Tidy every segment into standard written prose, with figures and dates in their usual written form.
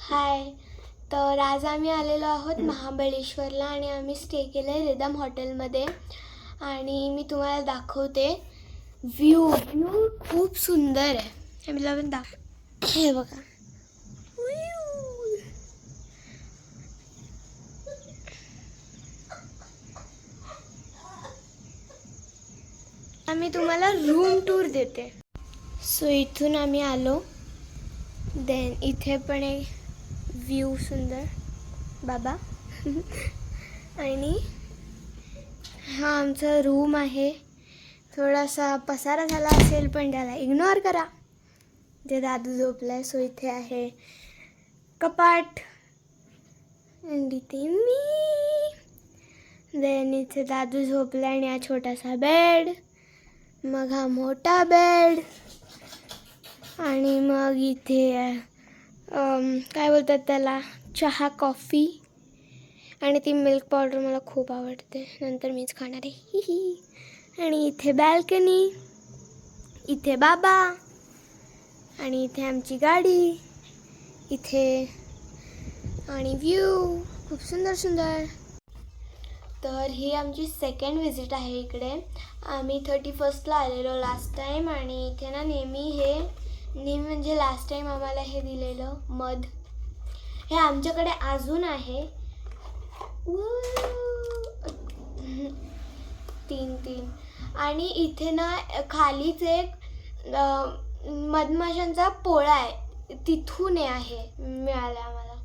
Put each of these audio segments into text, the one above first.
हाय. तर आज आम्ही आलेलो आहोत महाबळेश्वरला आणि आम्ही स्टे केलं आहे रिदम हॉटेलमध्ये. आणि मी तुम्हाला दाखवते व्ह्यू. खूप सुंदर आहे. हे मला पण हे बघा. आम्ही तुम्हाला रूम टूर देते. सो इथून आम्ही आलो. देन इथे पण एक व्ह्यू सुंदर बाबा. आणि हा आमचा रूम आहे. थोडासा पसारा झाला असेल पण त्याला इग्नोर करा. जे दादू झोपलाय. सो इथे आहे कपाट आणि इथे मी. देन इथे दादू झोपला आणि हा छोटासा बेड. मग हा मोठा बेड. आणि मग इथे काय बोलतात त्याला, चहा कॉफी. आणि ती मिल्क पावडर मला खूप आवडते. नंतर मीच खाणार आहे. आणि इथे बॅल्कनी. इथे बाबा. आणि इथे आमची गाडी. इथे आणि व्ह्यू खूप सुंदर सुंदर. तर ही आमची सेकंड व्हिजिट आहे इकडे. आम्ही 31ला आलेलो लास्ट टाईम. आणि इथे ना नेहमी म्हणजे लास्ट टाईम आम्हाला हे दिलेलं मध. हे आमच्याकडे अजून आहे. 3 आणि इथे ना खालीच एक मधमाशांचा पोळा आहे. तिथून आहे मिळालं आम्हाला.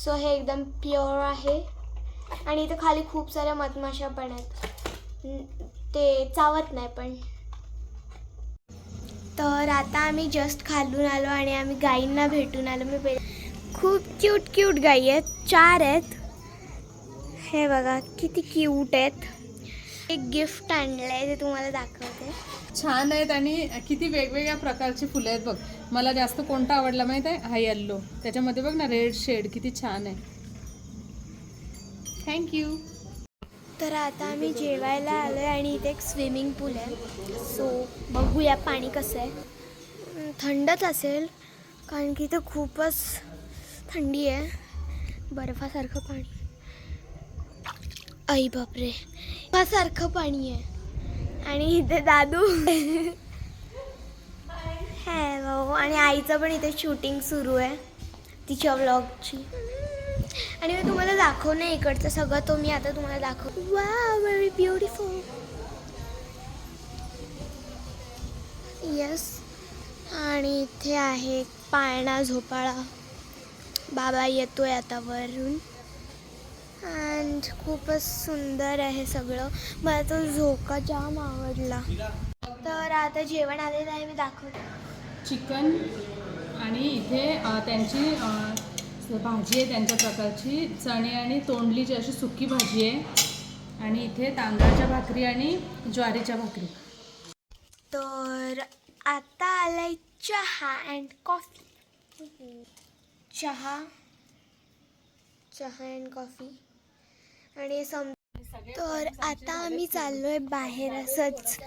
सो हे एकदम प्युअर आहे. आणि इथे खाली खूप साऱ्या मधमाशा पण आहेत. ते चावत नाही पण. तर आता आम्ही जस्ट खालून आलो आणि आम्ही गाईंना भेटून आलो. खूप क्यूट गाई आहेत. 4 आहेत. हे बघा किती क्यूट आहेत. एक गिफ्ट आणलंय ते तुम्हाला दाखवते. छान आहेत आणि किती वेगवेगळ्या प्रकारची फुलं आहेत बघ. मला जास्त कोणता आवडला माहित आहे? हा येल्लो. त्याच्यामध्ये बघ ना रेड शेड किती छान आहे. थँक्यू. तर आता आम्ही जेवायला आलो आहे आणि इथे एक स्विमिंग पूल आहे. सो बघूया पाणी कसं आहे. थंडच असेल कारण की इथं खूपच थंडी आहे. बर्फासारखं पाणी. आई बापरे, बर्फासारखं पाणी आहे. आणि इथे दादू हॅलो. आणि आईचं पण इथे शूटिंग सुरू आहे तिच्या व्लॉगची. आणि मी तुम्हाला दाखवणे इकडचं सगळं. तो मी आता तुम्हाला दाखव. Wow, very beautiful. येस. आणि इथे आहे पाळणा झोपाळा. बाबा येतोय आता वरून. अँड खूपच सुंदर आहे सगळं. मला तो झोका जाम आवडला. तर आता जेवण आलेलं आहे. मी दाखवते. चिकन आणि इथे त्यांची भाजी आहे त्यांच्या प्रकारची. चणे आणि तोंडलीची अशी सुकी भाजी आहे. आणि इथे तांदळाच्या भाकरी आणि ज्वारीच्या भाकरी. तर आता आलाय चहा अँड कॉफी. चहा अँड कॉफी. आणि तर आता आम्ही चाललो आहे बाहेर असंच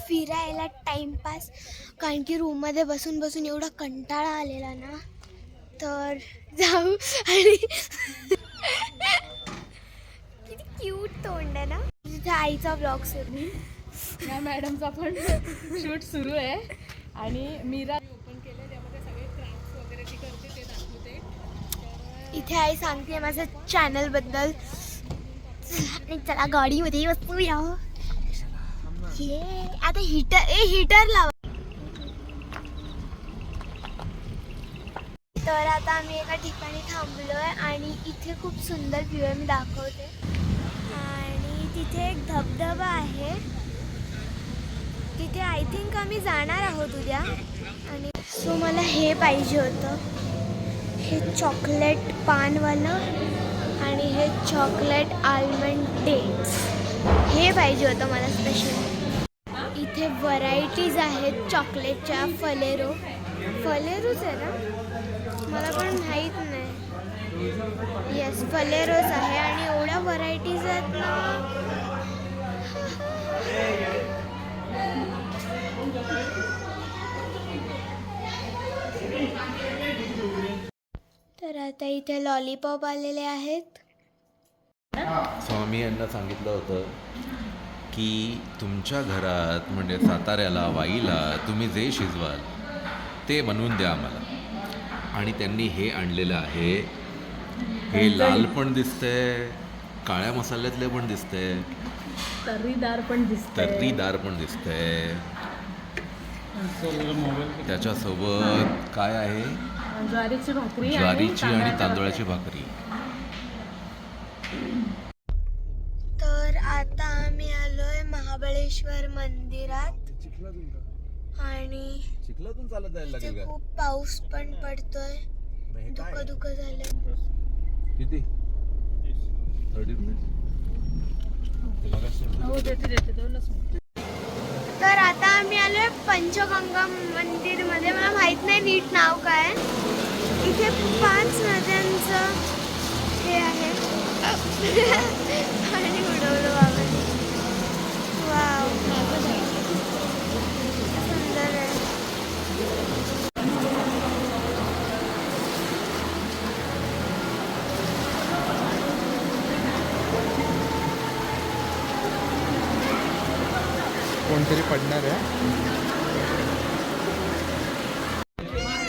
फिरायला टाईमपास. कारण की रूममध्ये बसून बसून एवढा कंटाळा आलेला ना. तर जाऊ. आणि किती क्यूट तोंड आहे ना. तिथे आईचा ब्लॉग सुरू. या मॅडमचा पण शूट सुरू आहे. आणि मीरा ओपन केलं त्यामध्ये सगळे क्राफ्ट्स वगैरे ती करते ते दाखवते. इथे आई सांगते माझ्या चॅनलबद्दल. चला गाडीमध्ये बसूया. आता हीटर लावा. तर आता आम्ही एका ठिकाणी थांबलो आहे आणि इथे खूप सुंदर व्ह्यू आहे. मी दाखवते. आणि तिथे एक धबधबा आहे. तिथे आय थिंक आम्ही जाणार आहोत उद्या. आणि सो मला हे पाहिजे होतं. हे चॉकलेट पानवालं आणि हे चॉकलेट आल्मंड डेट्स. हे पाहिजे होतं मला स्पेशल. इथे व्हरायटीज आहेत चॉकलेटच्या. फलेरोच आहे ना, मला पण माहीत नाही. येस, फलेरोच आहे. आणि एवढ्या व्हरायटीज आहेत ना. तर आता इथे लॉलीपॉप आलेले आहेत. स्वामी यांना सांगितलं होतं की तुमच्या घरात म्हणजे साताऱ्याला वाईला तुम्ही जे शिजवाल ते बनवून द्या आम्हाला. आणि त्यांनी हे आणलेलं आहे. हे लाल पण दिसतंय, काळ्या मसाल्यातले पण दिसतंय, तर्रीदार पण दिसतंय. त्याच्यासोबत काय आहे? ज्वारीची भाकरी ज्वारीची आणि तांदळाची भाकरी. तर आता आम्ही आलोय महाबळेश्वर मंदिरात आणि चिखलातून चालत जायला लागेल इथे का? खूप पाऊस पण पडतोय. धुकं झालं. किती? 30 हो देते 2 मिनिट. तर आता आम्ही आलोय पंचगंगा मंदिर मध्ये. मला माहित नाही नीट नाव काय. इथे 5 नद्यांचं हे आहे. पाणी उडवलं बाबांनी. वाव, सुंदर आहे. कोणतरी पडणार आहे.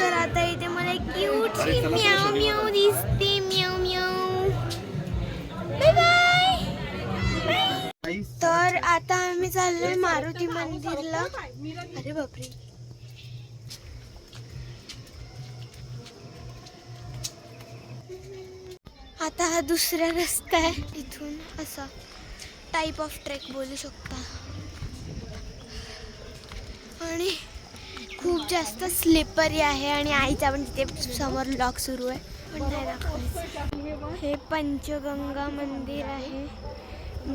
तर आता इथे मला एक क्यूटशी म्याव म्याव दिसते. Meow meow. Bye bye. तर आता आम्ही चाललोय मारुती मंदिरला. अरे बापरे. आता हा दुसरा रस्ता आहे. इथून असा टाईप ऑफ ट्रेक बोलू शकता. आणि खूप जास्त स्लिपरी आहे. आणि आईचा पण तिथे समोर ब्लॉग सुरू आहे, पण नाही दाखवायचं. हे पंचगंगा मंदिर आहे.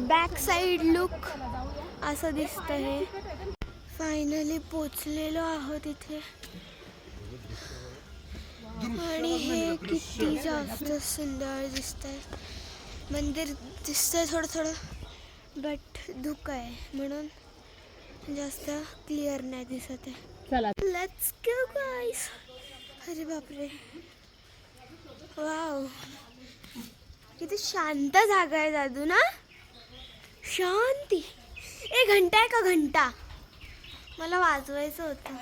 बॅक साईड लुक असं दिसतं. हे फायनली पोचलेलो आहोत इथे. आणि हे किती जास्त सुंदर दिसतंय. मंदिर दिसतंय थोडं बट धुकं आहे म्हणून जास्त क्लिअर नाही दिसत आहे. चला लेट्स गो गाइस. अरे बापरे, वाव, किती शांत जागा आहे दादू ना. शांती. घंटा आहे का? घंटा मला वाजवायचं होतं.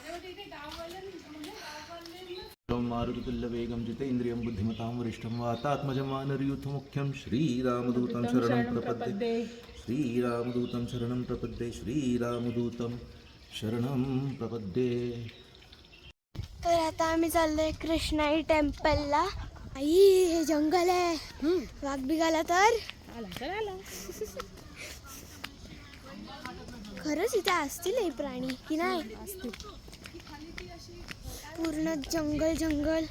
मारुतुल्यवेगं जितेन्द्रियं बुद्धिमतां वरिष्ठं वातात्मजं वानरयूथमुख्यं श्रीरामदूतं शरणं प्रपद्ये. श्रीरामदूतं शरणं प्रपद्ये. श्रीरामदूतं शरणं प्रपद्ये. तर आता आम्ही चाललोय कृष्णाई टेम्पलला. आई, हे जंगल आहे. वाघ बिघाला तर खरंच इथे असतील हे प्राणी की नाही? पूर्ण जंगल,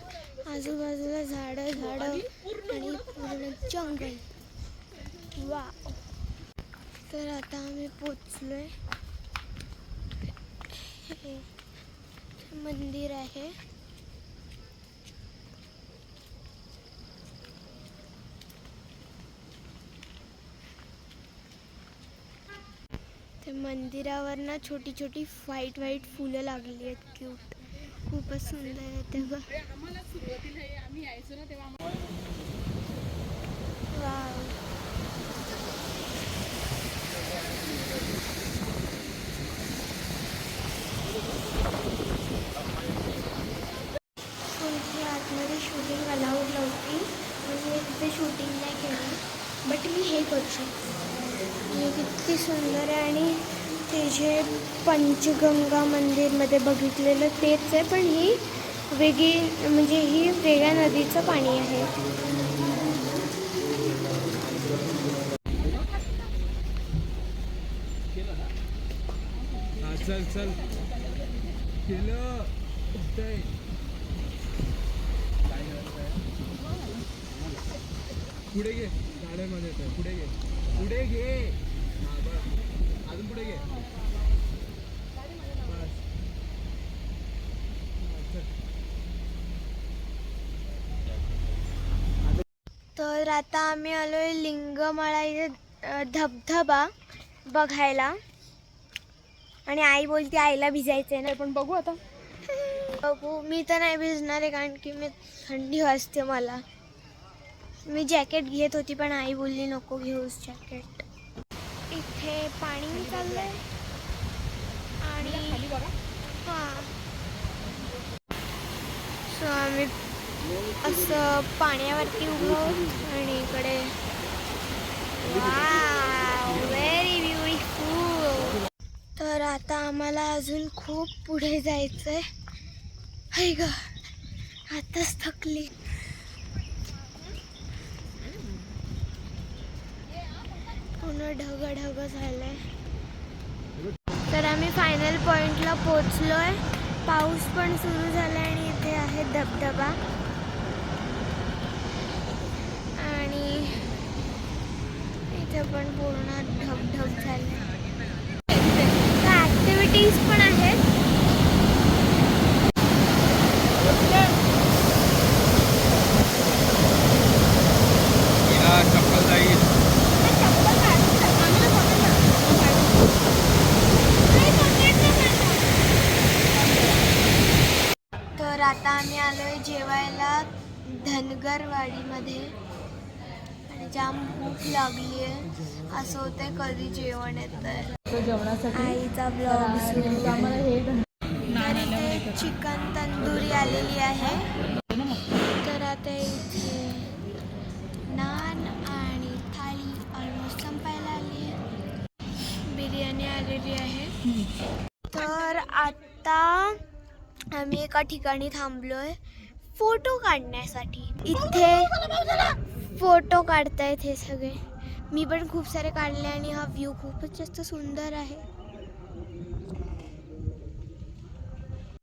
आजूबाजूला झाड आणि पूर्ण जंगल. वाव. तर आता आम्ही पोचलोय. हे मंदिर आहे. ते मंदिरावर ना छोटी छोटी व्हाईट फुलं लागली आहेत. क्यूट, खूपच सुंदर आहे ते बघ. वाव. कोणती आतमध्ये शूटिंग अलाउड नव्हती म्हणजे तिथे शूटिंग नाही केलं. बट मी हे करू शकते. हे किती सुंदर आहे. आणि ते जे पंचगंगा मंदिरमध्ये बघितलेलं तेच आहे, पण ही वेगळी म्हणजे ही वेगळ्या नदीचं पाणी आहे. चल केलं. पुढे घे, गाड्यामध्ये येतोय. पुढे घे. हा बस, अजून पुढे घे. बस. तर आता आम्ही आलोय लिंगमाळा इथे धबधबा बघायला. आणि आई बोलते आईला भिजायचंय ना, पण बघू आता. बघू. मी तर नाही भिजणार आहे कारण की मी थंडी वाजते मला. मी जॅकेट घेत होती पण आई बोलली नको घेऊस जॅकेट. इथे पाणी चाललंय आणि हां सो आम्ही असं पाण्यावरती उभं आहोत आणि इकडे व्हेरी ब्युटिफुल. तर आता आम्हाला अजून खूप पुढे जायचं आहे. हाय ग आताच थकली. पूर्ण ढग ढग झालंय. तर आम्ही फायनल पॉइंटला पोचलोय. पाऊस पण सुरू झाला आणि इथे आहे धबधबा आणि इथे पण पूर्ण ढगढग झाले. ऍक्टिव्हिटीज पण आहेत. चप्पल जाईल. तर आता आम्ही आलोय जेवायला धनगरवाडीमध्ये आणि जाम भूक लागली आहे. असं होतंय कधी जेवण येतंय. तो जेवणासाठी आईचा ब्लॉग सुरू. आम्हाला हे तर इथे चिकन तंदुरी आलेली आहे. तर आता इथे नान आणि थाळी ऑलमोस्ट संपायला आली आहे. बिर्याणी आलेली आहे. तर आता आम्ही एका ठिकाणी थांबलोय फोटो काढण्यासाठी. इथे फोटो काढतायत हे सगळे. मी पण खूप सारे काढले आणि हा व्ह्यू खूपच जास्त सुंदर आहे.